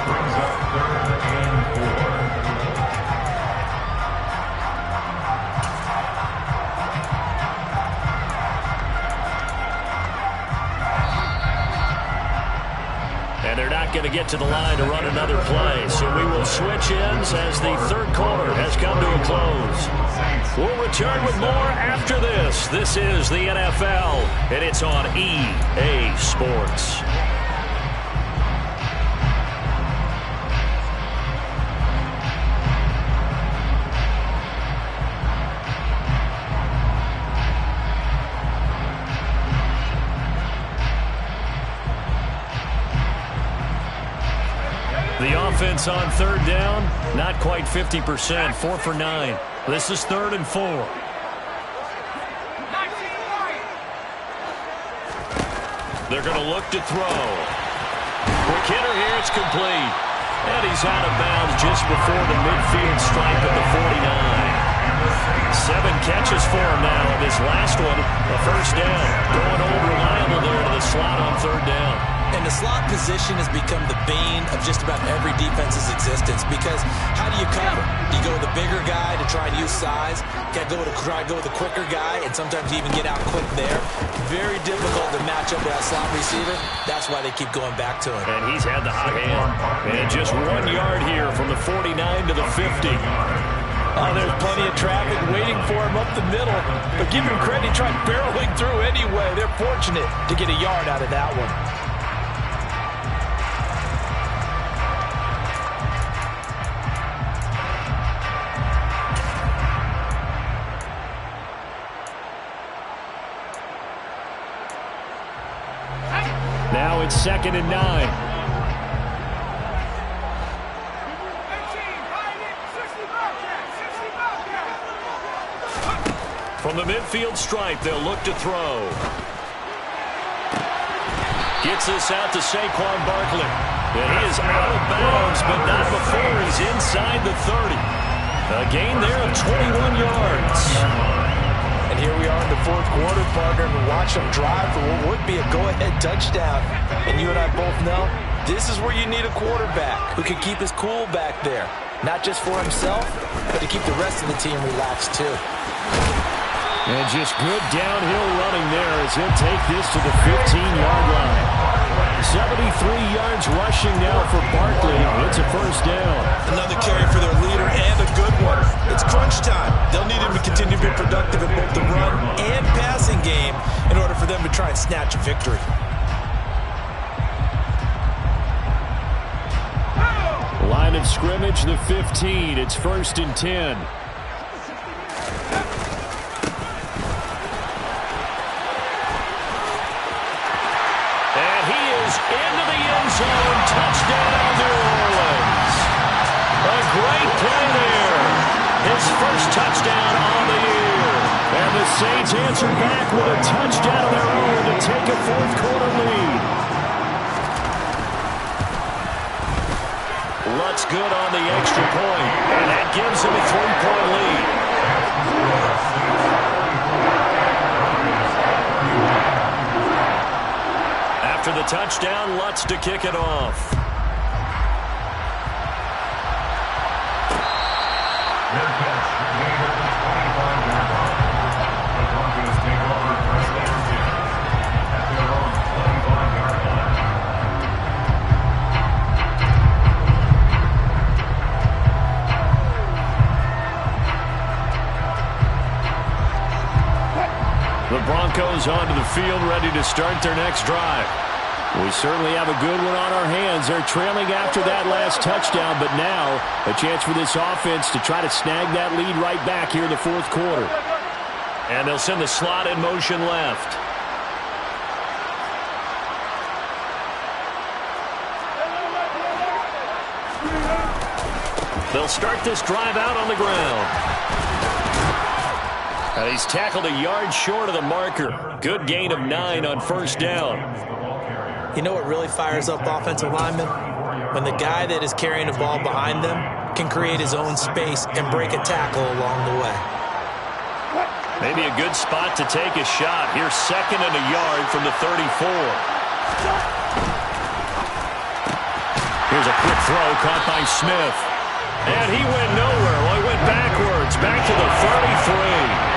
Brings up 3rd and 4. And they're not going to get to the line to run another play. So we will switch ends as the 3rd quarter has come to a close. We'll return with more after this. This is the NFL, and it's on EA Sports. The offense on 3rd down, not quite 50%, 4 for 9. This is 3rd and 4. They're going to look to throw. Quick hitter here, it's complete. And he's out of bounds just before the midfield stripe at the 49. 7 catches for him now, and this last one, a 1st down. Going old reliable there to the slot on 3rd down. And the slot position has become the bane of just about every defense's existence, because how do you cover? Do you go with the bigger guy to try and use size? Try to go with the quicker guy, and sometimes you even get out quick there. Very difficult to match up with that slot receiver. That's why they keep going back to him. And he's had the hot hand. And just 1 yard here from the 49 to the 50. Oh, there's plenty of traffic waiting for him up the middle. But give him credit, he tried barreling through anyway. They're fortunate to get a yard out of that one. Now it's 2nd and 9. From the midfield stripe, they'll look to throw. Gets this out to Saquon Barkley. And he is out of bounds, but not before he's inside the 30. A gain there of 21 yards. And here we are in the 4th quarter, partner, and watch them drive for what would be a go-ahead touchdown. And you and I both know this is where you need a quarterback who can keep his cool back there. Not just for himself, but to keep the rest of the team relaxed too. And just good downhill running there as he'll take this to the 15-yard line. 73 yards rushing now for Barkley. It's a 1st down. Another carry for their leader, and a good one. It's crunch time. They'll need him to continue to be productive in both the run and passing game in order for them to try and snatch a victory. Line of scrimmage, the 15. It's 1st and 10. Into the end zone, touchdown, New Orleans. A great play there. His 1st touchdown on the year. And the Saints answer back with a touchdown of their own to take a 4th quarter lead. Lutz good on the extra point, and that gives him a 3-point lead. After the touchdown, Lutz to kick it off. Their catch made at the 25-yard line. The Broncos take over 1st and 10 at their own 25-yard line. The Broncos onto the field, ready to start their next drive. We certainly have a good one on our hands. They're trailing after that last touchdown, but now a chance for this offense to try to snag that lead right back here in the fourth quarter. And they'll send the slot in motion left. They'll start this drive out on the ground. And he's tackled a yard short of the marker. Good gain of 9 on first down. You know what really fires up offensive linemen? When the guy that is carrying the ball behind them can create his own space and break a tackle along the way. Maybe a good spot to take a shot. Here's 2nd and a yard from the 34. Here's a quick throw caught by Smith. And he went nowhere. Well, he went backwards, back to the 33.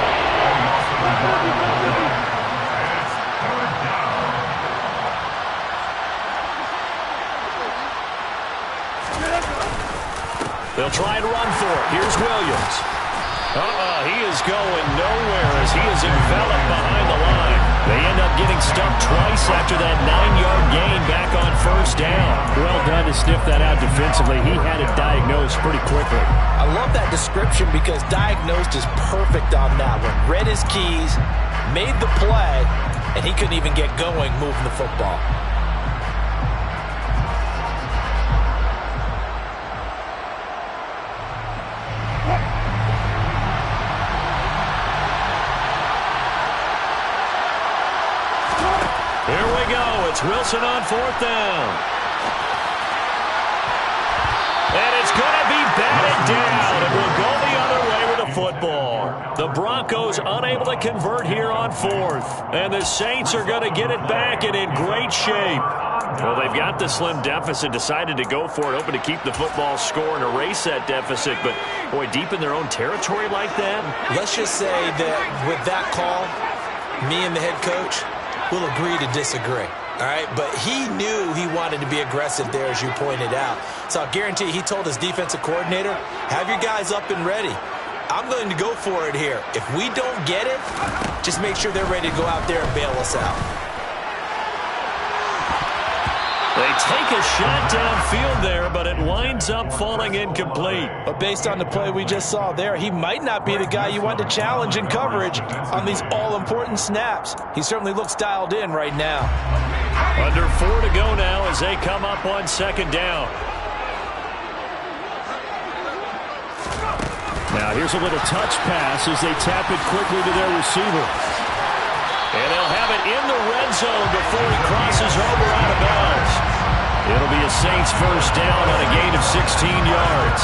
They'll try and run for it. Here's Williams. He is going nowhere as he is enveloped behind the line. They end up getting stumped twice after that 9-yard gain back on first down. Well done to sniff that out defensively. He had it diagnosed pretty quickly. I love that description because diagnosed is perfect on that one. Read his keys, made the play, and he couldn't even get going moving the football. Here we go. It's Wilson on 4th down. And it's going to be batted down. It will go the other way with the football. The Broncos unable to convert here on 4th. And the Saints are going to get it back and in great shape. Well, they've got the slim deficit, decided to go for it, hoping to keep the football score and erase that deficit. But, boy, deep in their own territory like that? Let's just say that with that call, me and the head coach will agree to disagree. All right, but he knew he wanted to be aggressive there, as you pointed out. So I'll guarantee he told his defensive coordinator, have your guys up and ready. I'm going to go for it here. If we don't get it, just make sure they're ready to go out there and bail us out. They take a shot downfield there, but it winds up falling incomplete. But based on the play we just saw there, he might not be the guy you want to challenge in coverage on these all-important snaps. He certainly looks dialed in right now. Under 4 to go now as they come up on 2nd down. Now here's a little touch pass as they tap it quickly to their receiver. And they'll have it in the red zone before he crosses over out of bounds. It'll be a Saints first down on a gain of 16 yards.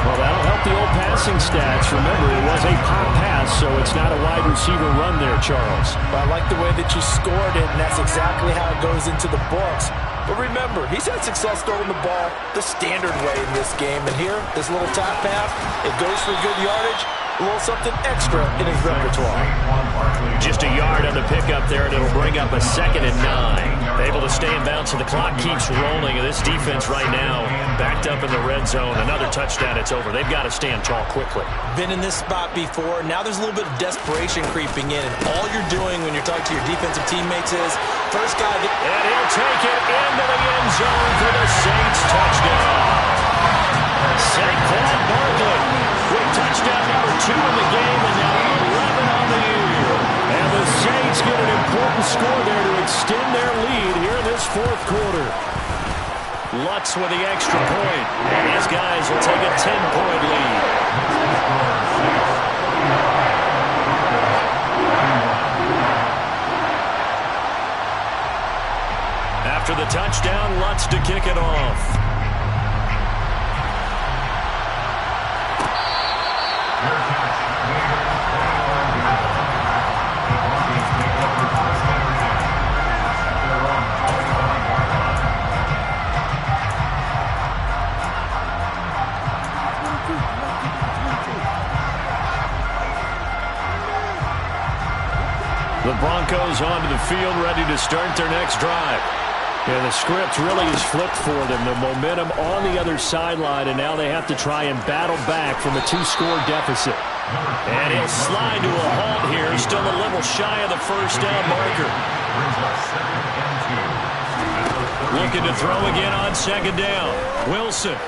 Well, that'll help the old passing stats. Remember, it was a pop pass, so it's not a wide receiver run there, Charles. Well, I like the way that you scored it, and that's exactly how it goes into the books. But remember, he's had success throwing the ball the standard way in this game. And here, this little top pass, it goes for good yardage. A little something extra in his repertoire. Just a yard on the pickup there, and it'll bring up a 2nd and 9. Able to stay in bounds, and the clock keeps rolling. And this defense right now backed up in the red zone. Another touchdown, it's over. They've got to stand tall quickly. Been in this spot before. Now there's a little bit of desperation creeping in. And all you're doing when you're talking to your defensive teammates is first guy. And he'll take it into the end zone for the Saints touchdown. Saquon Barkley with touchdown number 2 in the game, and now 11 on the year. And the Saints get an important score there to extend their lead here in this fourth quarter. Lutz with the extra point, and his guys will take a 10-point lead. After the touchdown, Lutz to kick it off. The Broncos onto the field, ready to start their next drive. Yeah, the script really is flipped for them. The momentum on the other sideline, and now they have to try and battle back from a 2-score deficit. And he'll slide to a halt here, still a little shy of the first down marker. Looking to throw again on second down. Wilson.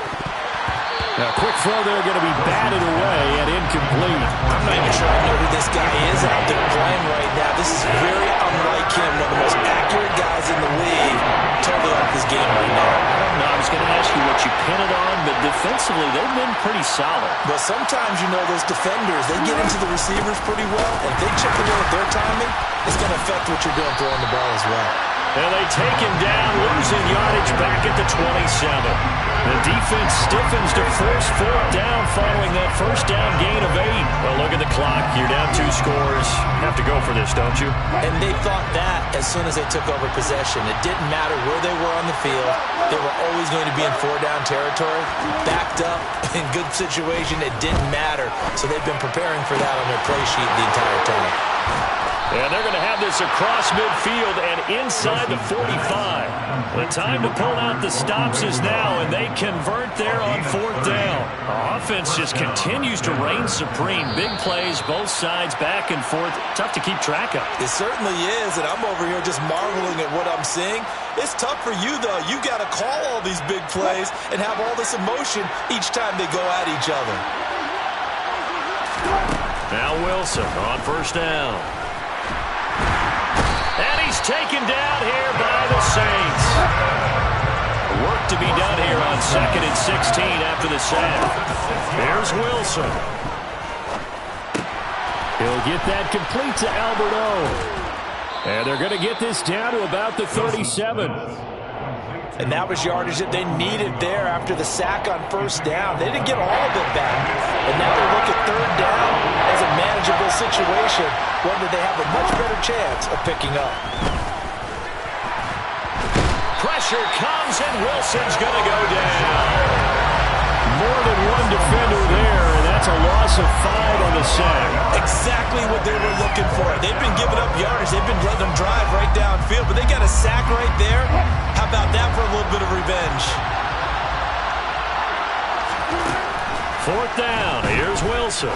A quick throw there going to be batted away and incomplete. I'm not even sure I know who this guy is out there playing right now. This is very unlike him, one of the most accurate guys in the league. Totally off his game right now. I don't know. I was going to ask you what you pin it on, but defensively, they've been pretty solid. But sometimes, you know, those defenders, they get into the receivers pretty well. And if they chip away at their timing, it's going to affect what you're doing throwing the ball as well. And they take him down, losing yardage back at the 27. The defense stiffens to force fourth down following that first down gain of 8. Well, look at the clock. You're down 2 scores. You have to go for this, don't you? And they thought that as soon as they took over possession. It didn't matter where they were on the field. They were always going to be in 4-down territory. Backed up, in good situation, it didn't matter. So they've been preparing for that on their play sheet the entire time. And they're going to have this across midfield and inside the 45. The time to pull out the stops is now, and they convert there on 4th down. Offense just continues to reign supreme. Big plays, both sides, back and forth. Tough to keep track of. It certainly is, and I'm over here just marveling at what I'm seeing. It's tough for you, though. You got to call all these big plays and have all this emotion each time they go at each other. Now Wilson on 1st down. And he's taken down here by the Saints. Work to be done here on 2nd and 16 after the sack. Here's Wilson. He'll get that complete to Albert O. And they're going to get this down to about the 37. And that was yardage that they needed there after the sack on 1st down. They didn't get all of it back. And now they look at 3rd down as a manageable situation, one that they have a much better chance of picking up. Pressure comes, and Wilson's going to go down. More than one defender there, and that's a loss of 5 on the sack. Exactly what they were looking for. They've been giving up yardage. They've been letting them drive right downfield, but they got a sack right there. How about that for a little bit of revenge? 4th down. Here's Wilson.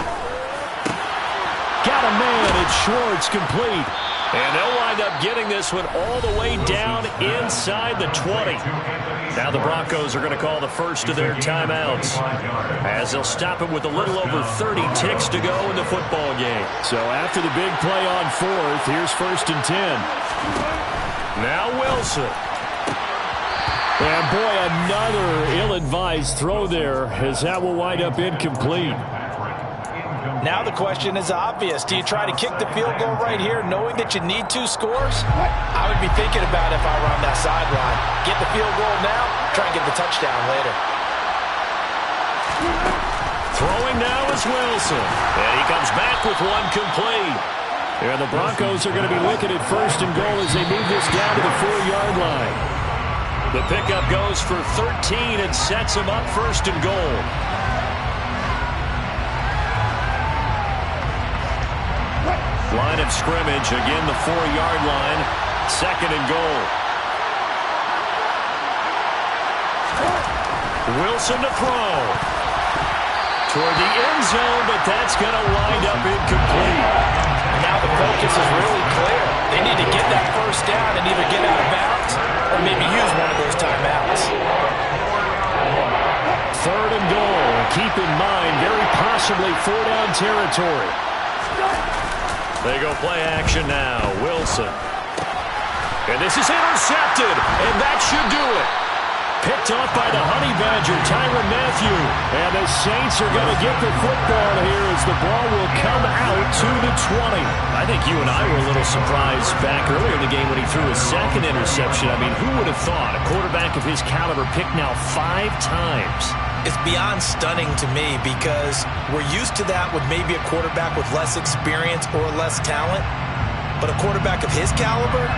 Got a man. It's Schwartz, complete. And they'll wind up getting this one all the way down inside the 20. Now the Broncos are going to call the first of their timeouts, as they'll stop it with a little over 30 ticks to go in the football game. So after the big play on 4th, here's 1st and 10. Now Wilson. And boy, another ill-advised throw there, as that will wind up incomplete. Now the question is obvious. Do you try to kick the field goal right here knowing that you need 2 scores? I would be thinking about it if I were on that sideline. Get the field goal now, try and get the touchdown later. Throwing now is Wilson. And he comes back with one complete. And the Broncos are going to be looking at 1st and goal as they move this down to the 4-yard line. The pickup goes for 13 and sets him up 1st and goal. Line of scrimmage, again the 4-yard line, 2nd and goal. Wilson to throw. Toward the end zone, but that's going to wind up incomplete. Now the focus is really clear. They need to get that 1st down and either get out of bounds or maybe use one of those timeouts. 3rd and goal. Keep in mind, very possibly 4-down territory. They go play action now. Wilson. And this is intercepted, and that should do it. Picked off by the Honey Badger, Tyrann Mathieu. And the Saints are going to get the football here as the ball will come out to the 20. I think you and I were a little surprised back earlier in the game when he threw his 2nd interception. I mean, who would have thought a quarterback of his caliber picked now 5 times? It's beyond stunning to me because we're used to that with maybe a quarterback with less experience or less talent. But a quarterback of his caliber,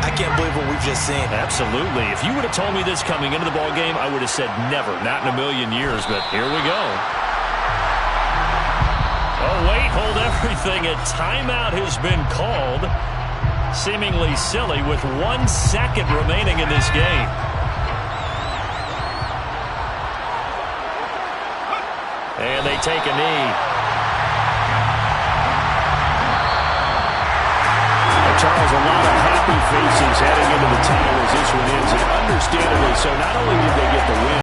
I can't believe what we've just seen. Absolutely. If you would have told me this coming into the ball game, I would have said never, not in a million years, but here we go. Oh, wait, hold everything. A timeout has been called. Seemingly silly with 1 second remaining in this game. And they take a knee. Charles, a lot of happy faces heading into the tunnel as this one ends, and understandably so. Not only did they get the win,